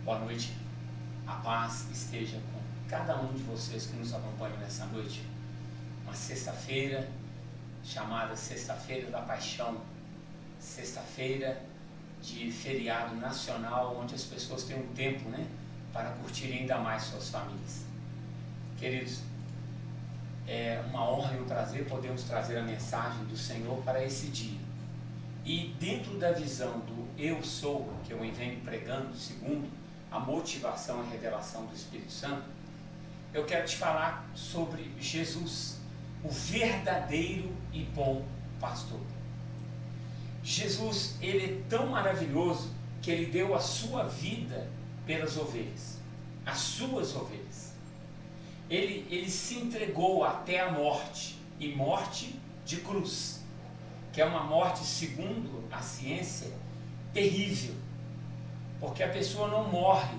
Boa noite, a paz esteja com cada um de vocês que nos acompanham nessa noite. Uma sexta-feira chamada Sexta-feira da Paixão, sexta-feira de feriado nacional, onde as pessoas têm um tempo, para curtir ainda mais suas famílias. Queridos, é uma honra e um prazer podermos trazer a mensagem do Senhor para esse dia. E dentro da visão do Eu Sou, que eu venho pregando, segundo a motivação e revelação do Espírito Santo, eu quero te falar sobre Jesus, o verdadeiro e bom pastor. Jesus, ele é tão maravilhoso que ele deu a sua vida pelas ovelhas, as suas ovelhas. Ele se entregou até a morte, e morte de cruz, que é uma morte, segundo a ciência, terrível, porque a pessoa não morre,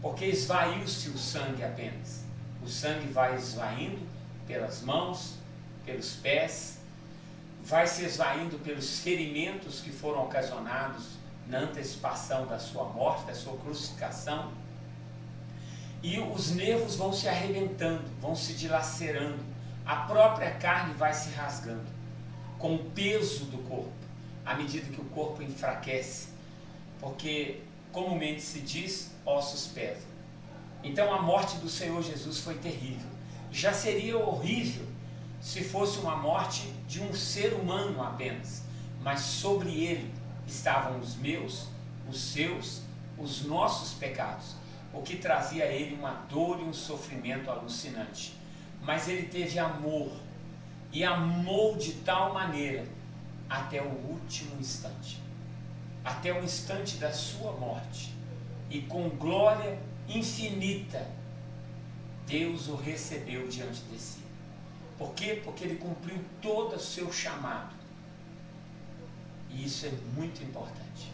porque esvaiu-se o sangue apenas. O sangue vai esvaindo pelas mãos, pelos pés, vai se esvaindo pelos ferimentos que foram ocasionados na antecipação da sua morte, da sua crucificação, e os nervos vão se arrebentando, vão se dilacerando, a própria carne vai se rasgando, com o peso do corpo, à medida que o corpo enfraquece, porque comumente se diz, ossos pesam. Então a morte do Senhor Jesus foi terrível. Já seria horrível se fosse uma morte de um ser humano apenas, mas sobre ele estavam os meus, os seus, os nossos pecados, o que trazia a ele uma dor e um sofrimento alucinante. Mas ele teve amor, e amou de tal maneira até o último instante, até o instante da sua morte, e com glória infinita Deus o recebeu diante de si. Por quê? Porque ele cumpriu todo o seu chamado, e isso é muito importante.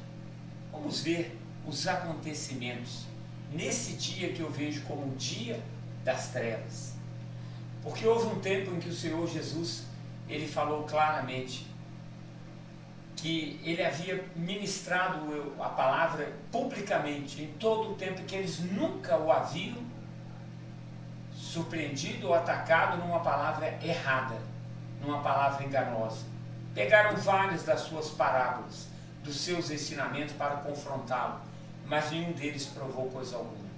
Vamos ver os acontecimentos nesse dia que eu vejo como o dia das trevas, porque houve um tempo em que o Senhor Jesus, ele falou claramente que ele havia ministrado a palavra publicamente em todo o tempo, que eles nunca o haviam surpreendido ou atacado numa palavra errada, numa palavra enganosa. Pegaram várias das suas parábolas, dos seus ensinamentos para confrontá-lo, mas nenhum deles provou coisa alguma.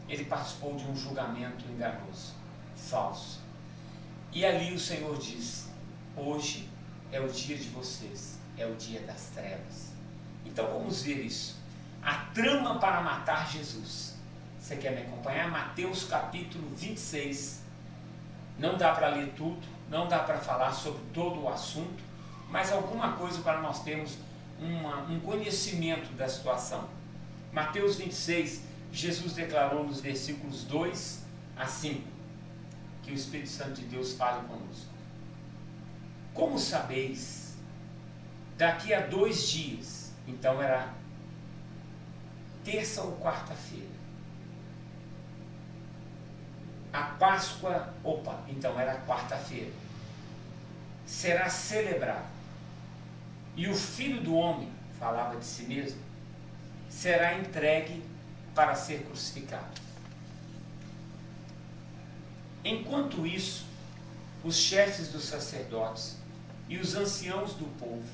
Ele participou de um julgamento enganoso, falso. E ali o Senhor diz: hoje é o dia de vocês, é o dia das trevas. Então vamos ver isso. A trama para matar Jesus. Você quer me acompanhar? Mateus capítulo 26. Não dá para ler tudo, não dá para falar sobre todo o assunto, mas alguma coisa para nós termos um conhecimento da situação. Mateus 26, Jesus declarou nos versículos 2 a 5, que o Espírito Santo de Deus fale conosco. Como sabeis, daqui a 2 dias, então era terça ou quarta-feira, a Páscoa, então era quarta-feira, será celebrado, e o Filho do Homem, falava de si mesmo, será entregue para ser crucificado. Enquanto isso, os chefes dos sacerdotes e os anciãos do povo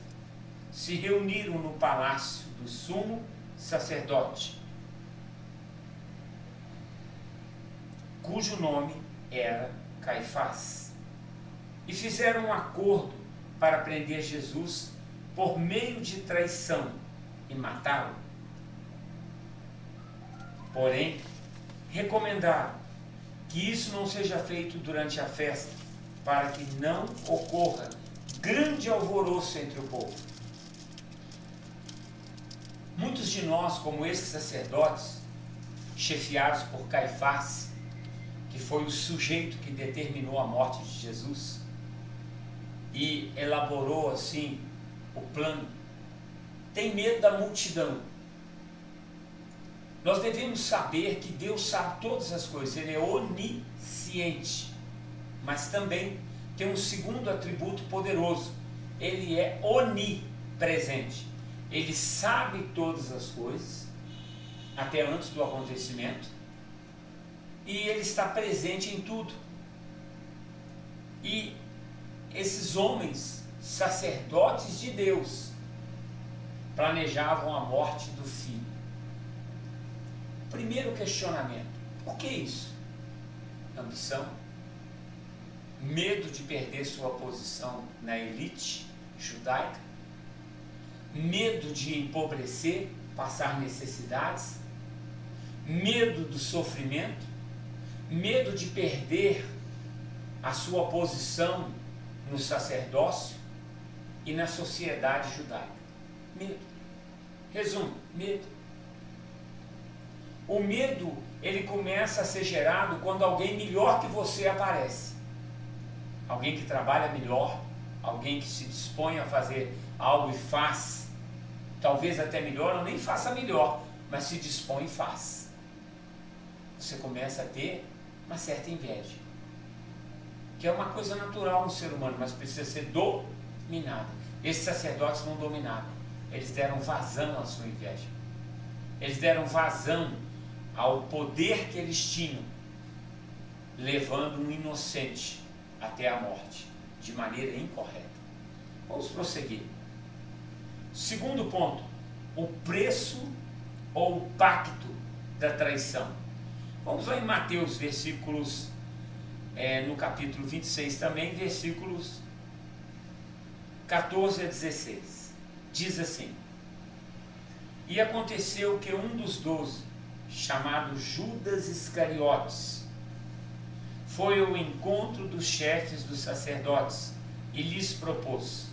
se reuniram no palácio do sumo sacerdote, cujo nome era Caifás, e fizeram um acordo para prender Jesus por meio de traição e matá-lo. Porém, recomendaram que isso não seja feito durante a festa, para que não ocorra grande alvoroço entre o povo. Muitos de nós, como esses sacerdotes, chefiados por Caifás, que foi o sujeito que determinou a morte de Jesus e elaborou assim o plano, tem medo da multidão. Nós devemos saber que Deus sabe todas as coisas, Ele é onisciente, mas também tem um segundo atributo poderoso: Ele é onipresente. Ele sabe todas as coisas, até antes do acontecimento, e ele está presente em tudo. E esses homens, sacerdotes de Deus, planejavam a morte do filho. Primeiro questionamento: por que isso? Ambição? Medo de perder sua posição na elite judaica? Medo de empobrecer, passar necessidades? Medo do sofrimento? Medo de perder a sua posição no sacerdócio e na sociedade judaica? Medo. Resumo: medo. O medo, ele começa a ser gerado quando alguém melhor que você aparece. Alguém que trabalha melhor, alguém que se dispõe a fazer algo e faz, talvez até melhor, ou nem faça melhor, mas se dispõe e faz. Você começa a ter uma certa inveja, que é uma coisa natural no ser humano, mas precisa ser dominada. Esses sacerdotes não dominavam, eles deram vazão à sua inveja, eles deram vazão ao poder que eles tinham, levando um inocente até a morte, de maneira incorreta. Vamos prosseguir. Segundo ponto: o preço ou o pacto da traição. Vamos lá em Mateus, versículos, no capítulo 26 também, versículos 14 a 16. Diz assim: e aconteceu que um dos 12, chamado Judas Iscariotes, foi ao encontro dos chefes dos sacerdotes e lhes propôs: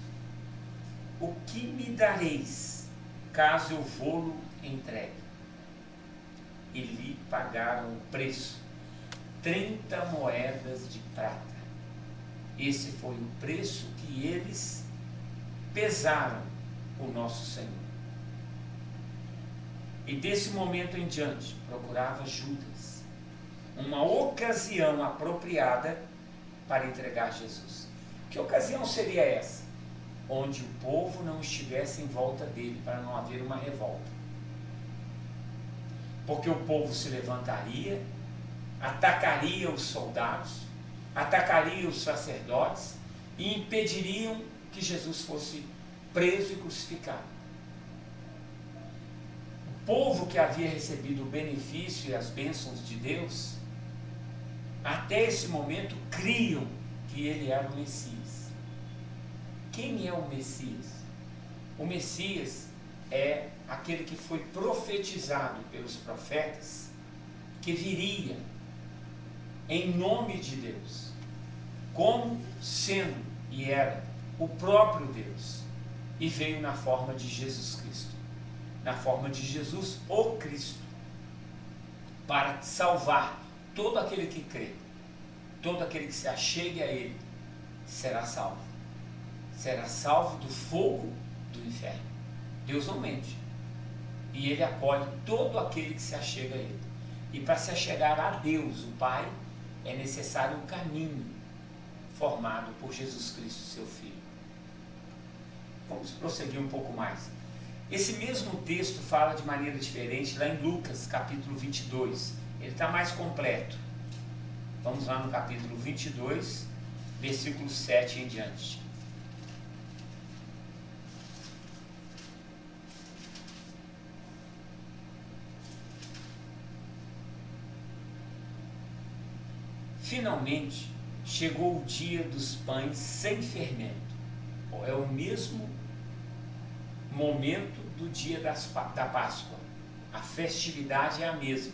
o que me dareis caso eu vou-lo entregue? E lhe pagaram o preço, 30 moedas de prata. Esse foi o preço que eles pesaram o nosso Senhor. E desse momento em diante, procurava Judas uma ocasião apropriada para entregar Jesus. Que ocasião seria essa? Onde o povo não estivesse em volta dele, para não haver uma revolta. Porque o povo se levantaria, atacaria os soldados, atacaria os sacerdotes e impediriam que Jesus fosse preso e crucificado. O povo que havia recebido o benefício e as bênçãos de Deus, até esse momento criam que ele era o Messias. Quem é o Messias? O Messias é aquele que foi profetizado pelos profetas, que viria em nome de Deus, como sendo e era o próprio Deus, e veio na forma de Jesus Cristo, na forma de Jesus, o Cristo, para salvar todo aquele que crê, todo aquele que se achegue a Ele, será salvo do fogo do inferno. Deus não mente, e Ele acolhe todo aquele que se achega a Ele. E para se achegar a Deus, o Pai, é necessário um caminho formado por Jesus Cristo, seu Filho. Vamos prosseguir um pouco mais. Esse mesmo texto fala de maneira diferente lá em Lucas, capítulo 22. Ele está mais completo. Vamos lá no capítulo 22, versículo 7 em diante. Finalmente, chegou o dia dos pães sem fermento. É o mesmo momento do dia da Páscoa. A festividade é a mesma.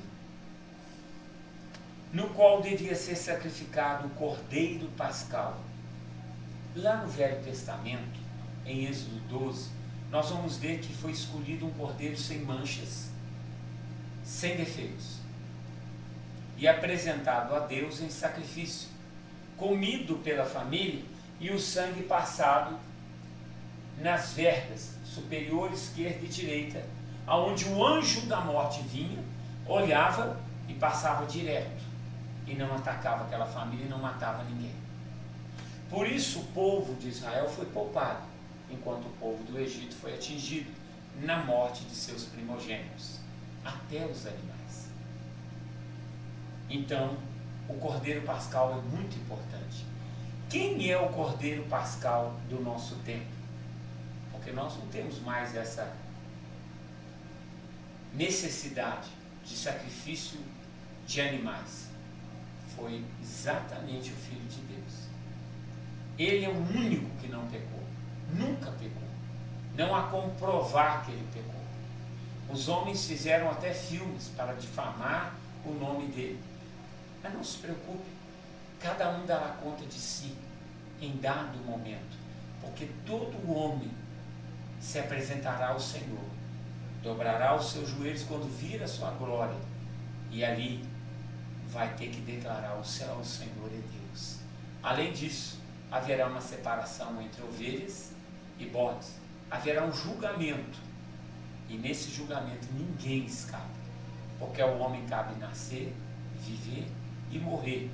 No qual devia ser sacrificado o cordeiro pascal. Lá no Velho Testamento, em Êxodo 12, nós vamos ver que foi escolhido um cordeiro sem manchas, sem defeitos, e apresentado a Deus em sacrifício, comido pela família, e o sangue passado nas vergas superior, esquerda e direita, aonde o anjo da morte vinha, olhava e passava direto, e não atacava aquela família e não matava ninguém. Por isso o povo de Israel foi poupado, enquanto o povo do Egito foi atingido na morte de seus primogênitos. até os animais. Então, o Cordeiro Pascal é muito importante. Quem é o Cordeiro Pascal do nosso tempo? Porque nós não temos mais essa necessidade de sacrifício de animais. Foi exatamente o Filho de Deus. Ele é o único que não pecou. Nunca pecou. Não há como provar que ele pecou. Os homens fizeram até filmes para difamar o nome dele. Mas não se preocupe. Cada um dará conta de si em dado momento. Porque todo homem se apresentará ao Senhor. Dobrará os seus joelhos quando vir a sua glória. E ali vai ter que declarar: o Senhor é Deus. Além disso, haverá uma separação entre ovelhas e bodes. Haverá um julgamento. E nesse julgamento ninguém escapa. Porque ao homem cabe nascer, viver e morrer.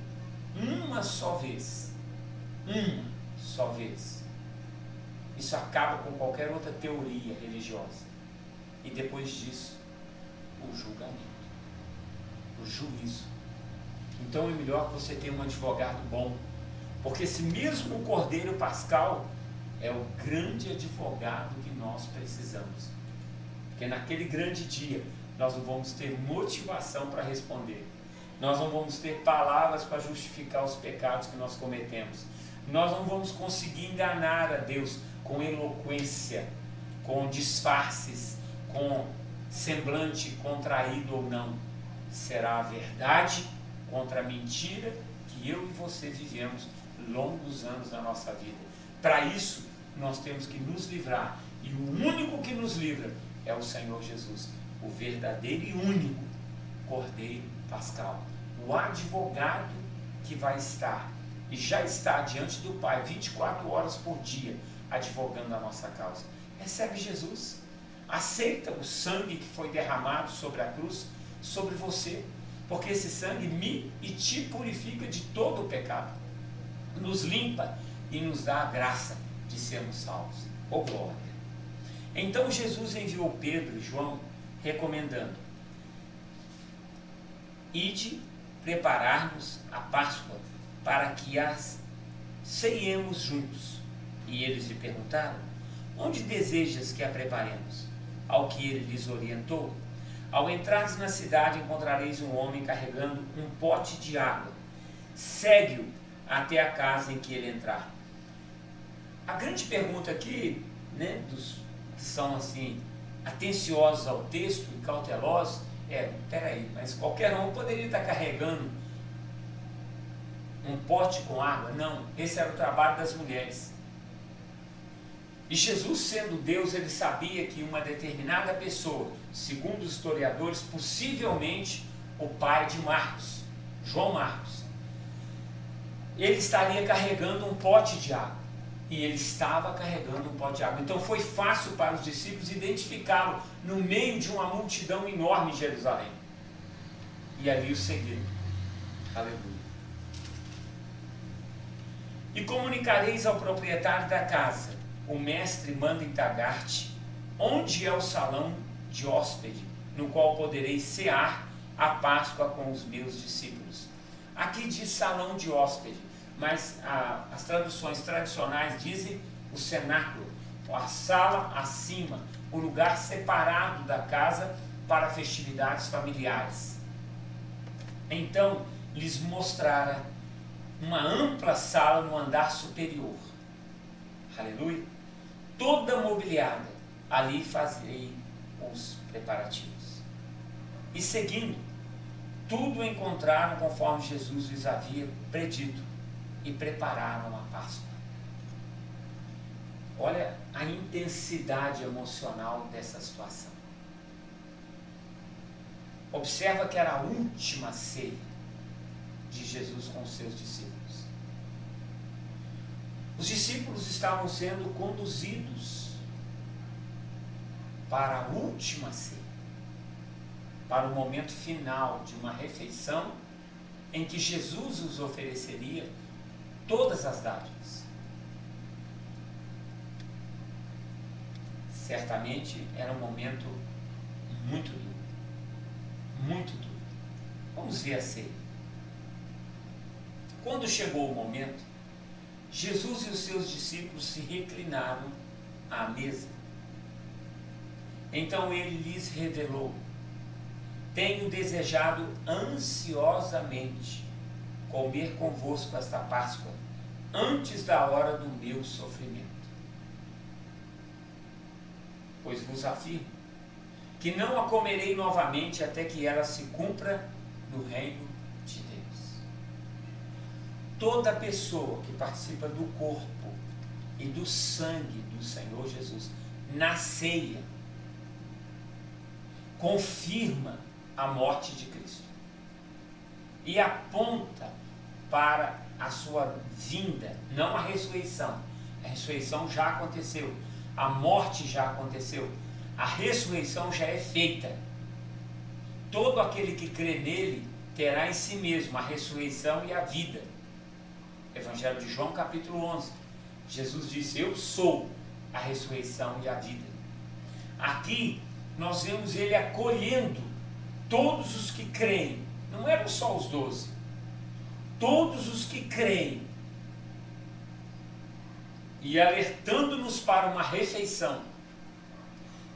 Uma só vez. Uma só vez. Isso acaba com qualquer outra teoria religiosa. E depois disso, o julgamento. O juízo. Então é melhor que você tenha um advogado bom. Porque esse mesmo Cordeiro Pascal é o grande advogado que nós precisamos. Porque naquele grande dia nós não vamos ter motivação para responder. Nós não vamos ter palavras para justificar os pecados que nós cometemos. Nós não vamos conseguir enganar a Deus com eloquência, com disfarces, com semblante contraído ou não. Será a verdade contra a mentira que eu e você vivemos longos anos da nossa vida. Para isso, nós temos que nos livrar. E o único que nos livra é o Senhor Jesus. O verdadeiro e único Cordeiro Pascal. O advogado que vai estar e já está diante do Pai 24 horas por dia advogando a nossa causa. Recebe Jesus. Aceita o sangue que foi derramado sobre a cruz, sobre você. Porque esse sangue me e te purifica de todo o pecado. Nos limpa e nos dá a graça de sermos salvos. Oh glória! Então Jesus enviou Pedro e João recomendando: ide preparar-nos a Páscoa para que as ceiemos juntos. E eles lhe perguntaram: onde desejas que a preparemos? Ao que ele lhes orientou: ao entrares na cidade encontrareis um homem carregando um pote de água. Segue-o até a casa em que ele entrar. A grande pergunta aqui, né, dos que são assim atenciosos ao texto e cautelosos, peraí, mas qualquer um poderia estar carregando um pote com água? Não, esse era o trabalho das mulheres. E Jesus, sendo Deus, ele sabia que uma determinada pessoa, segundo os historiadores, possivelmente o pai de Marcos, João Marcos, ele estaria carregando um pote de água. E ele estava carregando um pote de água. Então foi fácil para os discípulos identificá-lo no meio de uma multidão enorme em Jerusalém. E ali o seguiram. Aleluia. E comunicareis ao proprietário da casa: o mestre manda indagar-te onde é o salão de hóspede, no qual podereis cear a Páscoa com os meus discípulos. Aqui diz salão de hóspede, mas as traduções tradicionais dizem o cenáculo, a sala acima, o lugar separado da casa para festividades familiares. Então lhes mostrara uma ampla sala no andar superior. Aleluia! Toda mobiliada, ali fazerei os preparativos. E seguindo, tudo encontraram conforme Jesus lhes havia predito e prepararam a Páscoa. Olha a intensidade emocional dessa situação. Observa que era a última ceia de Jesus com seus discípulos. Os discípulos estavam sendo conduzidos para a última ceia, para o momento final de uma refeição em que Jesus os ofereceria todas as dádivas. Certamente era um momento muito duro. Vamos ver a ceia. Quando chegou o momento, Jesus e os seus discípulos se reclinaram à mesa. Então ele lhes revelou: tenho desejado ansiosamente comer convosco esta Páscoa, antes da hora do meu sofrimento. Pois vos afirmo que não a comerei novamente até que ela se cumpra no reino de Deus. Toda pessoa que participa do corpo e do sangue do Senhor Jesus na ceia confirma a morte de Cristo e aponta para a sua vinda, não a ressurreição. A ressurreição já aconteceu, a morte já aconteceu, a ressurreição já é feita. Todo aquele que crê nele terá em si mesmo a ressurreição e a vida. Evangelho de João, capítulo 11. Jesus disse: eu sou a ressurreição e a vida. Aqui nós vemos ele acolhendo todos os que creem. Não eram só os 12. Todos os que creem. E alertando-nos para uma refeição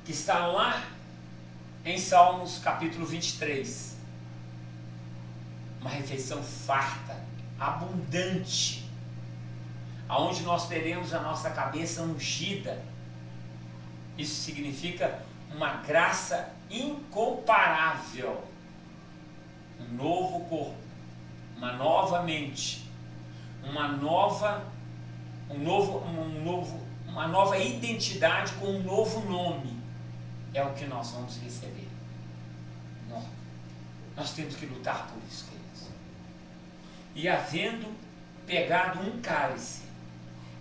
que está lá em Salmos capítulo 23. Uma refeição farta, abundante, aonde nós teremos a nossa cabeça ungida. Isso significa uma graça incomparável, um novo corpo, uma nova mente, uma nova identidade com um novo nome. É o que nós vamos receber. Nós temos que lutar por isso, queridos. E havendo pegado um cálice,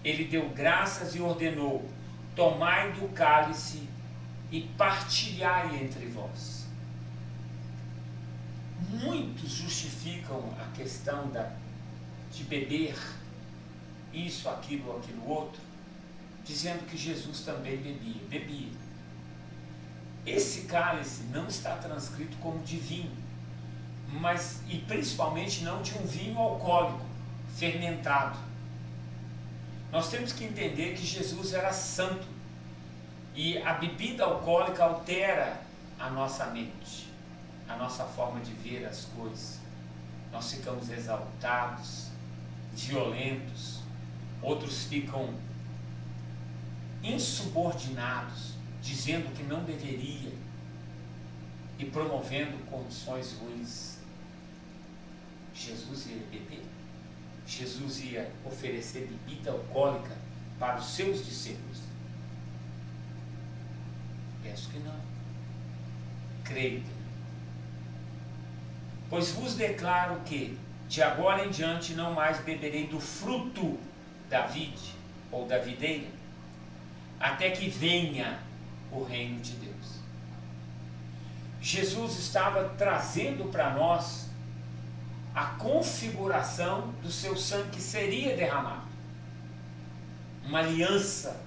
ele deu graças e ordenou: tomai do cálice e partilhai entre vós. Muitos justificam a questão de beber isso, aquilo outro, dizendo que Jesus também bebia. Esse cálice não está transcrito como de vinho, e principalmente não de um vinho alcoólico, fermentado. Nós temos que entender que Jesus era santo, e a bebida alcoólica altera a nossa mente, a nossa forma de ver as coisas. Nós ficamos exaltados, violentos, outros ficam insubordinados, dizendo que não deveria e promovendo condições ruins. Jesus ia beber? Jesus ia oferecer bebida alcoólica para os seus discípulos? Penso que não. Creio que não. Pois vos declaro que, de agora em diante, não mais beberei do fruto da vide ou da videira, até que venha o reino de Deus. Jesus estava trazendo para nós a configuração do seu sangue que seria derramado. Uma aliança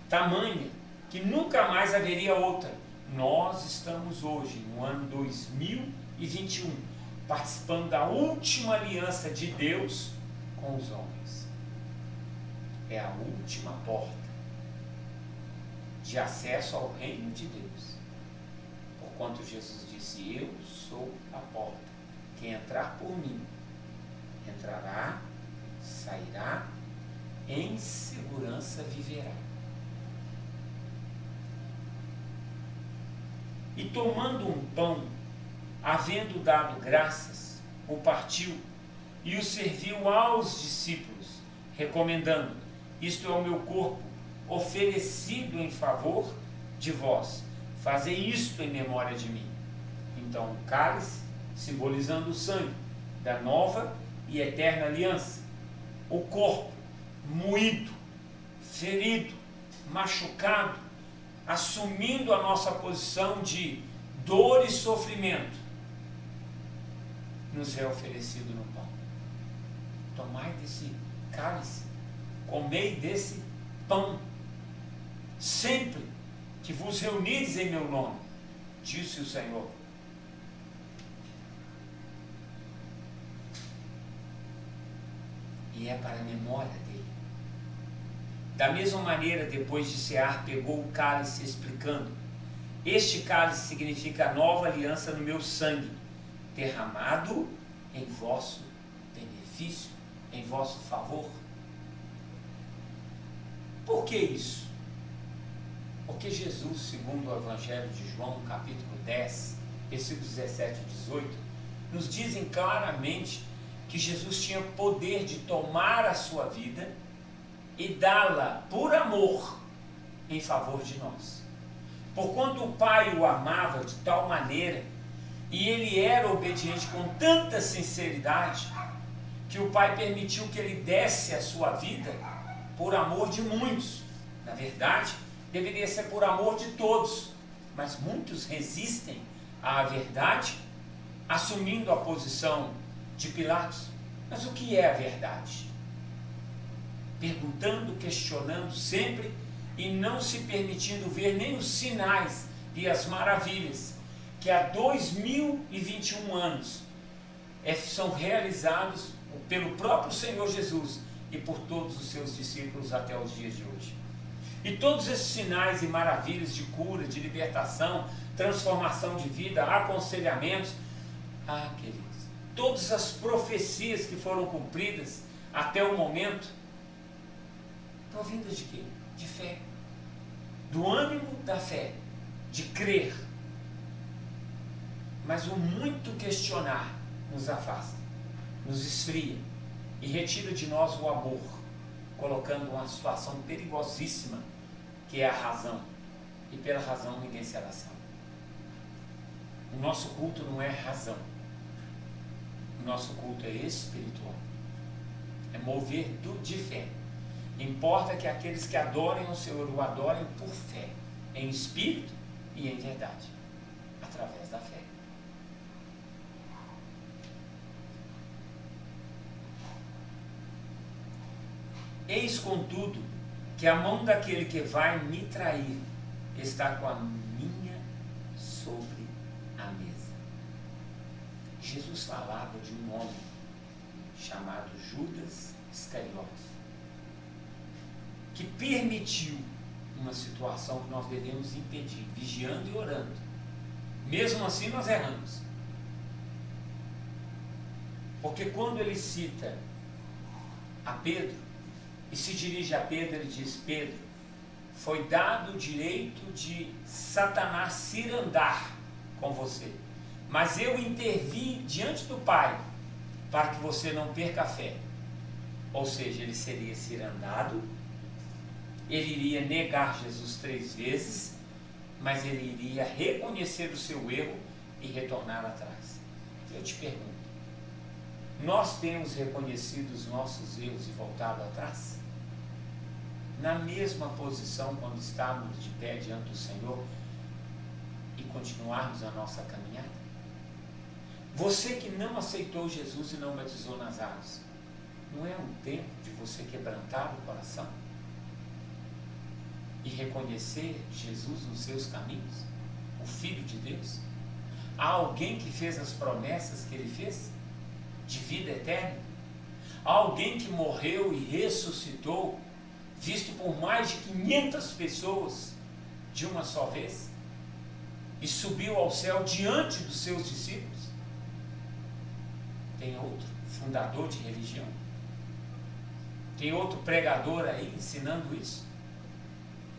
tamanha que nunca mais haveria outra. Nós estamos hoje, no ano 2021, participando da última aliança de Deus com os homens. É a última porta de acesso ao reino de Deus. Porquanto Jesus disse: eu sou a porta. Quem entrar por mim, entrará, sairá, em segurança viverá. E tomando um pão, havendo dado graças, o partiu e o serviu aos discípulos, recomendando: isto é o meu corpo, oferecido em favor de vós. Fazei isto em memória de mim. Então o cálice, simbolizando o sangue da nova e eterna aliança. O corpo, moído, ferido, machucado, assumindo a nossa posição de dor e sofrimento, nos é oferecido no pão. Tomai desse cálice, comei desse pão, sempre que vos reunires em meu nome, disse o Senhor. e é para a memória dele. Da mesma maneira, depois de cear, pegou o cálice, explicando: este cálice significa a nova aliança no meu sangue, derramado em vosso benefício, em vosso favor. Por que isso? Porque Jesus, segundo o Evangelho de João, capítulo 10, versículos 17 e 18, nos dizem claramente que Jesus tinha poder de tomar a sua vida e dá-la por amor em favor de nós. Porquanto o Pai o amava de tal maneira e ele era obediente com tanta sinceridade que o Pai permitiu que ele desse a sua vida por amor de muitos. Na verdade, deveria ser por amor de todos, mas muitos resistem à verdade, assumindo a posição de Pilatos. Mas o que é a verdade? Perguntando, questionando sempre e não se permitindo ver nem os sinais e as maravilhas que há 2021 anos são realizados pelo próprio Senhor Jesus e por todos os seus discípulos até os dias de hoje. E todos esses sinais e maravilhas de cura, de libertação, transformação de vida, aconselhamentos, queridos, todas as profecias que foram cumpridas até o momento, provindas de quê? De fé. Do ânimo da fé, de crer. Mas o muito questionar nos afasta, nos esfria e retira de nós o amor, colocando uma situação perigosíssima, que é a razão. E pela razão ninguém será salvo. O nosso culto não é razão. O nosso culto é espiritual. É mover de fé. Importa que aqueles que adorem o Senhor o adorem por fé, em espírito e em verdade, através da fé. Eis, contudo, que a mão daquele que vai me trair está com a minha sobre a mesa. Jesus falava de um homem chamado Judas Iscariotes, que permitiu uma situação que nós devemos impedir, vigiando e orando. Mesmo assim nós erramos. Porque quando ele cita a Pedro, e se dirige a Pedro, ele diz: Pedro, foi dado o direito de Satanás cirandar com você, mas eu intervi diante do Pai para que você não perca a fé. Ou seja, ele seria cirandado, ele iria negar Jesus 3 vezes, mas ele iria reconhecer o seu erro e retornar atrás. Eu te pergunto, nós temos reconhecido os nossos erros e voltado atrás? Na mesma posição quando estávamos de pé diante do Senhor e continuarmos a nossa caminhada? Você que não aceitou Jesus e não batizou nas águas, não é um tempo de você quebrantar o coração e reconhecer Jesus nos seus caminhos, o Filho de Deus? Há alguém que fez as promessas que ele fez, de vida eterna? Há alguém que morreu e ressuscitou, visto por mais de 500 pessoas de uma só vez, e subiu ao céu diante dos seus discípulos? Tem outro fundador de religião? Tem outro pregador aí ensinando isso?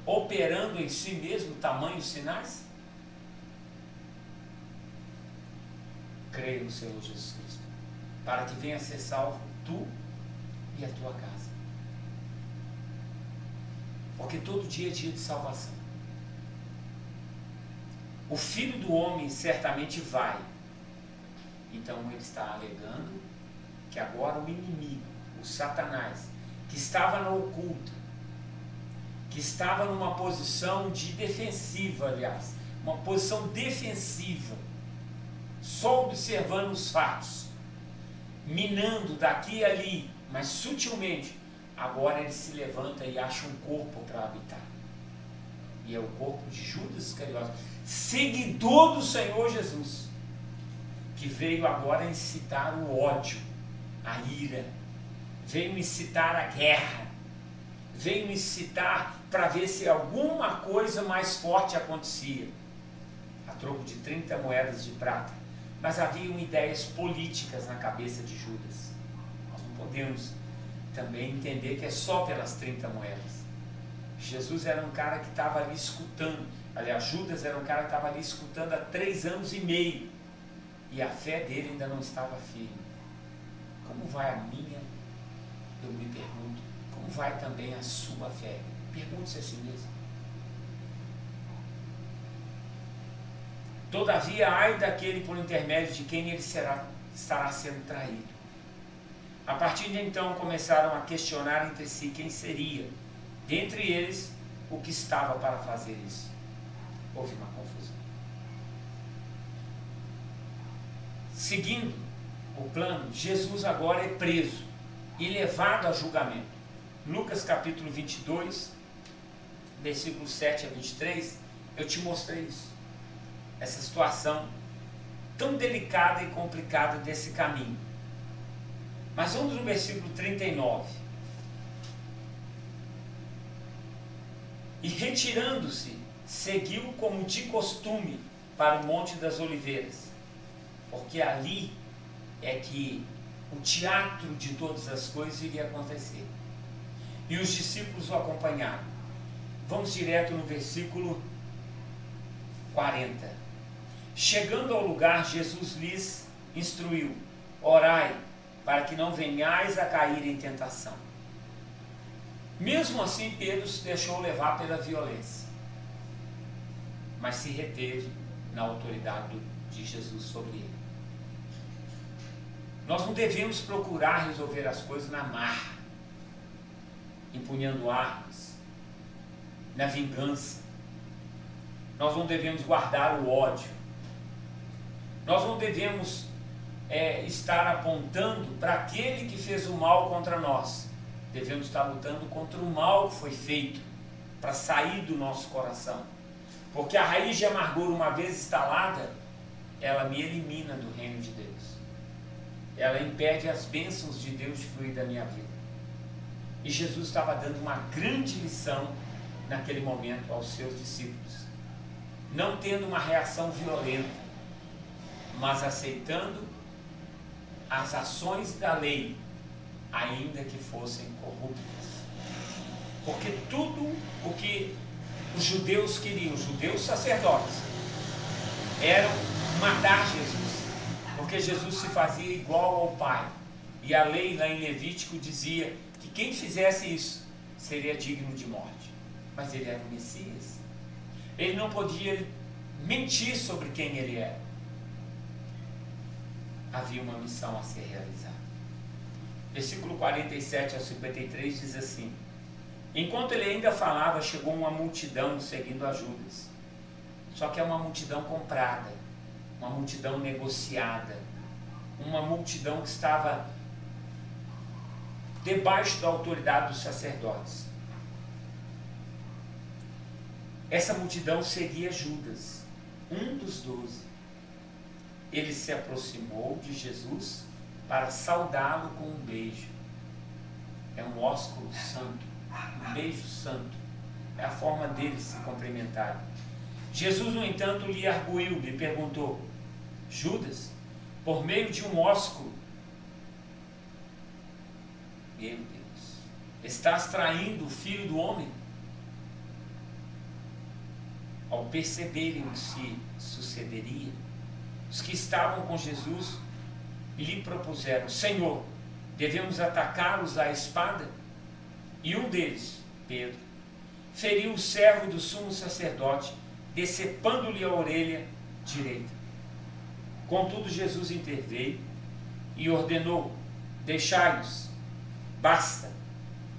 Operando em si mesmo tamanhos sinais? Creia no Senhor Jesus Cristo, para que venha a ser salvo tu e a tua casa. Porque todo dia é dia de salvação. O Filho do Homem certamente vai. Então ele está alegando que agora o inimigo, o Satanás, que estava no oculto, que estava numa posição de defensiva, aliás, uma posição defensiva, só observando os fatos, minando daqui e ali, mas sutilmente, agora ele se levanta e acha um corpo para habitar. E é o corpo de Judas Iscariotes, seguidor do Senhor Jesus, que veio agora incitar o ódio, a ira, veio me incitar à guerra, veio me incitar para ver se alguma coisa mais forte acontecia, a troco de 30 moedas de prata. Mas haviam ideias políticas na cabeça de Judas. Nós não podemos também entender que é só pelas 30 moedas. Jesus era um cara que estava ali escutando, aliás, Judas era um cara que estava ali escutando há 3 anos e meio, e a fé dele ainda não estava firme. Como vai a minha? Eu me pergunto, como vai também a sua fé? Pergunte-se a si mesmo. Todavia, ai daquele por intermédio de quem ele estará sendo traído. A partir de então começaram a questionar entre si quem seria, dentre eles, o que estava para fazer isso. Houve uma confusão. Seguindo o plano, Jesus agora é preso e levado a julgamento. Lucas capítulo 22, versículos 7 a 23, eu te mostrei isso. Essa situação tão delicada e complicada desse caminho. Mas vamos no versículo 39. E retirando-se, seguiu como de costume para o Monte das Oliveiras, porque ali é que o teatro de todas as coisas iria acontecer. E os discípulos o acompanharam. Vamos direto no versículo 40. Chegando ao lugar, Jesus lhes instruiu: orai, para que não venhais a cair em tentação. Mesmo assim, Pedro se deixou levar pela violência, mas se reteve na autoridade de Jesus sobre ele. Nós não devemos procurar resolver as coisas na marra, empunhando armas, na vingança. Nós não devemos guardar o ódio. Nós não devemos estar apontando para aquele que fez o mal contra nós. Devemos estar lutando contra o mal que foi feito, para sair do nosso coração. Porque a raiz de amargura, uma vez instalada, ela me elimina do reino de Deus. Ela impede as bênçãos de Deus de fluir da minha vida. E Jesus estava dando uma grande lição naquele momento aos seus discípulos. Não tendo uma reação violenta, mas aceitando as ações da lei, ainda que fossem corruptas. Porque tudo o que os judeus queriam, os judeus sacerdotes, eram matar Jesus. Porque Jesus se fazia igual ao Pai. E a lei lá em Levítico dizia que quem fizesse isso seria digno de morte. Mas ele era o Messias. Ele não podia mentir sobre quem ele era. Havia uma missão a ser realizada. Versículo 47 ao 53 diz assim: enquanto ele ainda falava, chegou uma multidão seguindo a Judas. Só que é uma multidão comprada, uma multidão negociada, uma multidão que estava debaixo da autoridade dos sacerdotes. Essa multidão seguia Judas, um dos 12. Ele se aproximou de Jesus para saudá-lo com um beijo. É um ósculo santo, um beijo santo. É a forma deles se cumprimentarem. Jesus, no entanto, lhe arguiu, lhe perguntou: Judas, por meio de um ósculo, meu Deus, estás traindo o Filho do Homem? Ao perceberem o que se sucederia, os que estavam com Jesus lhe propuseram: Senhor, devemos atacá-los à espada? E um deles, Pedro, feriu o servo do sumo sacerdote, decepando-lhe a orelha direita. Contudo, Jesus interveio e ordenou: deixai-os, basta.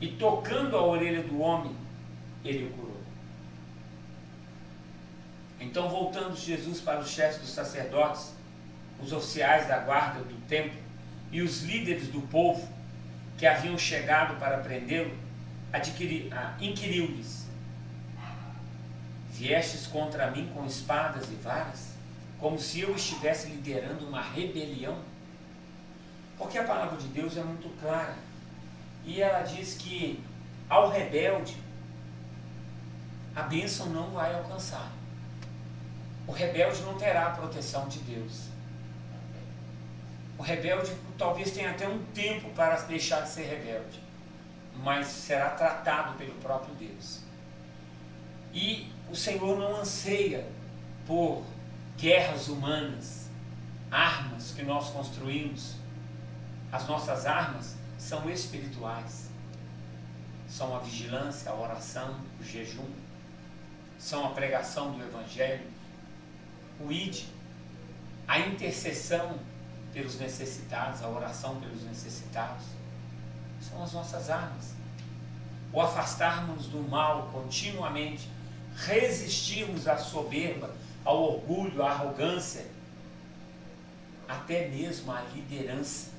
E tocando a orelha do homem, ele o curou. Então, voltando Jesus para os chefes dos sacerdotes, os oficiais da guarda do templo e os líderes do povo que haviam chegado para prendê-lo, inquiriu-lhes: viestes contra mim com espadas e varas, como se eu estivesse liderando uma rebelião? Porque a palavra de Deus é muito clara. E ela diz que ao rebelde, a bênção não vai alcançar. O rebelde não terá a proteção de Deus. O rebelde talvez tenha até um tempo para deixar de ser rebelde, mas será tratado pelo próprio Deus. E o Senhor não anseia por guerras humanas, armas que nós construímos. As nossas armas são espirituais. São a vigilância, a oração, o jejum, são a pregação do Evangelho, o ID, a intercessão pelos necessitados, a oração pelos necessitados, são as nossas armas. O afastarmos do mal continuamente, resistirmos à soberba, ao orgulho, à arrogância, até mesmo à liderança,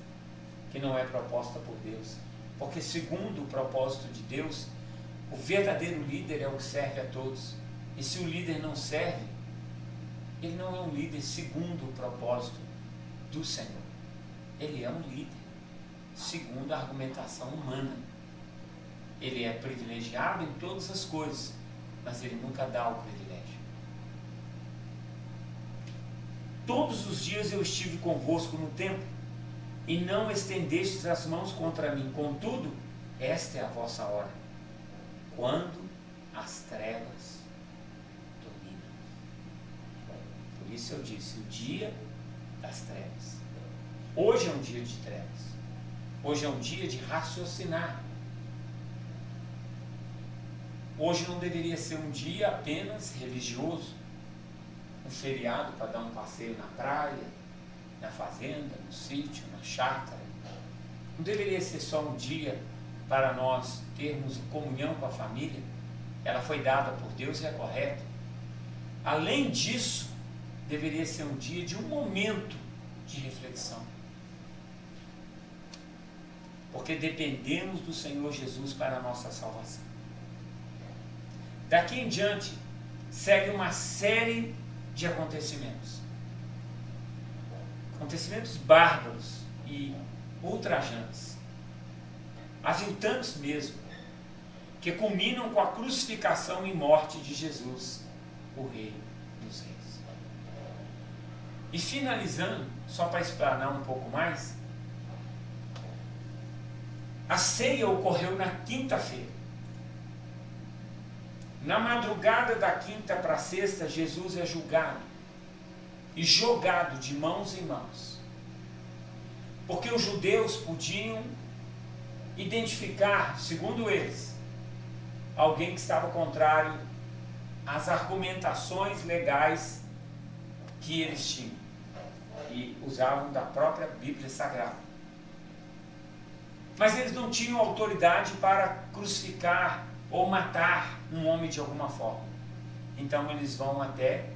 que não é proposta por Deus. Porque segundo o propósito de Deus, o verdadeiro líder é o que serve a todos. E se o líder não serve, ele não é um líder segundo o propósito do Senhor. Ele é um líder segundo a argumentação humana. Ele é privilegiado em todas as coisas, mas ele nunca dá o privilégio. Todos os dias eu estive convosco no templo, e não estendestes as mãos contra mim. Contudo, esta é a vossa hora, quando as trevas dominam. Por isso eu disse, o dia das trevas. Hoje é um dia de trevas. Hoje é um dia de raciocinar. Hoje não deveria ser um dia apenas religioso, um feriado para dar um passeio na praia, na fazenda, no sítio, na chácara. Não deveria ser só um dia para nós termos comunhão com a família. Ela foi dada por Deus e é correta. Além disso, deveria ser um dia de um momento de reflexão. Porque dependemos do Senhor Jesus para a nossa salvação. Daqui em diante, segue uma série de acontecimentos. Acontecimentos bárbaros e ultrajantes, aviltantes mesmo, que culminam com a crucificação e morte de Jesus, o Rei dos Reis. E finalizando, só para explanar um pouco mais, a ceia ocorreu na quinta-feira. Na madrugada da quinta para a sexta, Jesus é julgado e jogado de mãos em mãos. Porque os judeus podiam identificar, segundo eles, alguém que estava contrário às argumentações legais que eles tinham e usavam da própria Bíblia Sagrada. Mas eles não tinham autoridade para crucificar ou matar um homem de alguma forma. Então eles vão até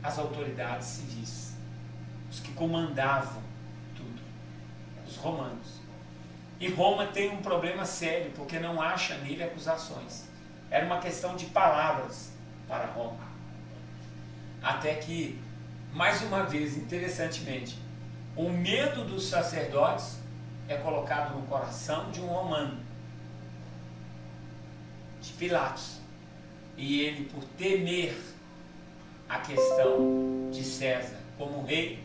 as autoridades civis, os que comandavam tudo, os romanos. E Roma tem um problema sério, porque não acha nele acusações. Era uma questão de palavras para Roma. Até que, mais uma vez, interessantemente, o medo dos sacerdotes é colocado no coração de um romano, de Pilatos. E ele, por temer a questão de César como rei,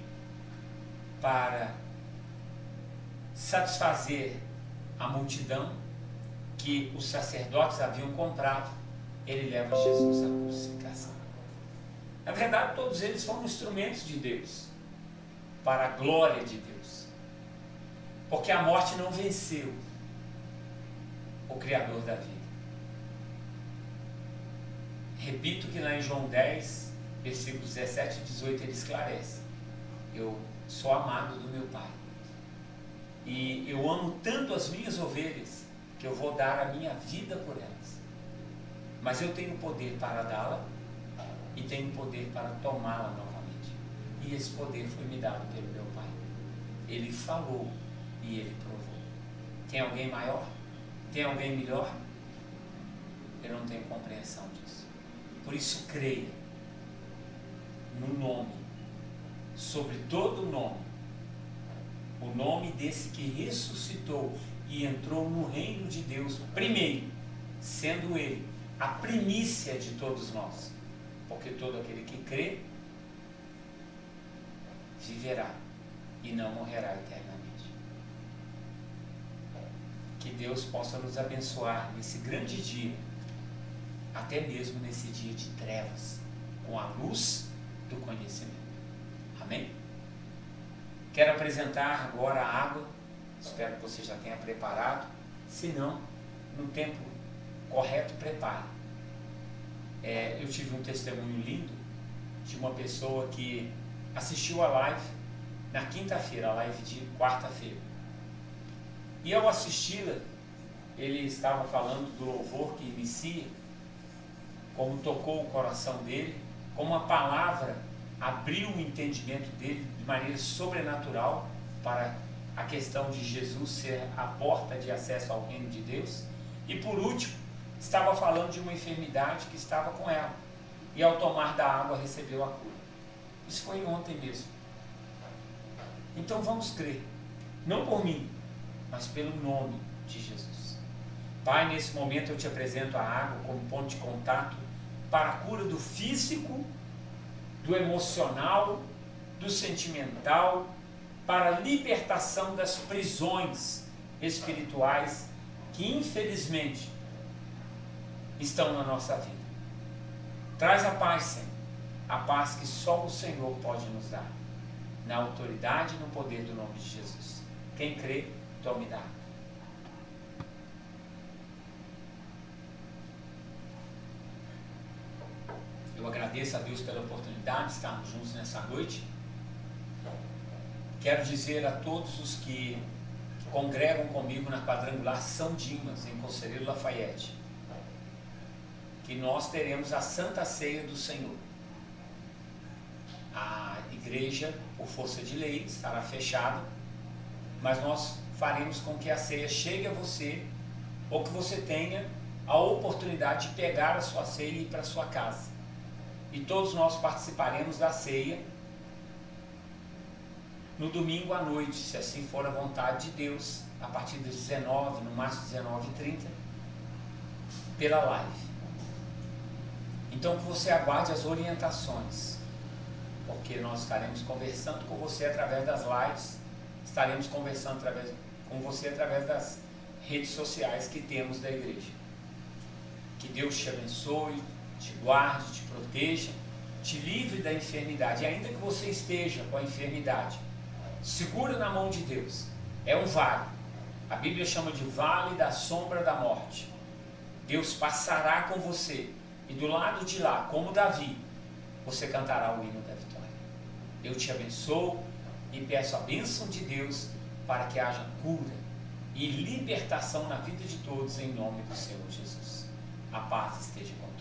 para satisfazer a multidão que os sacerdotes haviam comprado, ele leva Jesus à crucificação. Na verdade, todos eles foram instrumentos de Deus, para a glória de Deus, porque a morte não venceu o Criador da vida. Repito que lá em João 10, versículos 17 e 18, ele esclarece: eu sou amado do meu Pai, e eu amo tanto as minhas ovelhas, que eu vou dar a minha vida por elas. Mas eu tenho poder para dá-la, e tenho poder para tomá-la novamente. E esse poder foi me dado pelo meu Pai. Ele falou e ele provou. Tem alguém maior? Tem alguém melhor? Eu não tenho compreensão disso. Por isso creia no nome, sobre todo o nome, o nome desse que ressuscitou e entrou no reino de Deus primeiro, sendo Ele a primícia de todos nós. Porque todo aquele que crê viverá e não morrerá eternamente. Que Deus possa nos abençoar nesse grande dia, até mesmo nesse dia de trevas, com a luz do conhecimento. Amém? Quero apresentar agora a água. Espero que você já tenha preparado. Se não, no tempo correto, prepare. Eu tive um testemunho lindo de uma pessoa que assistiu a live na quinta-feira, a live de quarta-feira. E ao assisti-la, ele estava falando do louvor que inicia, como tocou o coração dele, como a palavra abriu o entendimento dele de maneira sobrenatural para a questão de Jesus ser a porta de acesso ao reino de Deus. E por último, estava falando de uma enfermidade que estava com ela, e ao tomar da água recebeu a cura. Isso foi ontem mesmo. Então vamos crer, não por mim, mas pelo nome de Jesus. Pai, nesse momento eu te apresento a água como ponto de contato para a cura do físico, do emocional, do sentimental, para a libertação das prisões espirituais que infelizmente estão na nossa vida. Traz a paz, Senhor, a paz que só o Senhor pode nos dar, na autoridade e no poder do nome de Jesus. Quem crê, tome da água. Eu agradeço a Deus pela oportunidade de estarmos juntos nessa noite. Quero dizer a todos os que congregam comigo na quadrangular São Dimas, em Conselheiro Lafayette, que nós teremos a Santa Ceia do Senhor. A igreja, por força de lei, estará fechada, mas nós faremos com que a ceia chegue a você, ou que você tenha a oportunidade de pegar a sua ceia e ir para a sua casa. E todos nós participaremos da ceia no domingo à noite, se assim for a vontade de Deus, a partir das 19, no máximo 19h30, pela live. Então que você aguarde as orientações, porque nós estaremos conversando com você através das lives, estaremos conversando com você através das redes sociais que temos da igreja. Que Deus te abençoe, te guarde, te proteja, te livre da enfermidade. E ainda que você esteja com a enfermidade, segura na mão de Deus. É um vale. A Bíblia chama de vale da sombra da morte. Deus passará com você. E do lado de lá, como Davi, você cantará o hino da vitória. Eu te abençoo e peço a bênção de Deus para que haja cura e libertação na vida de todos em nome do Senhor Jesus. A paz esteja com você.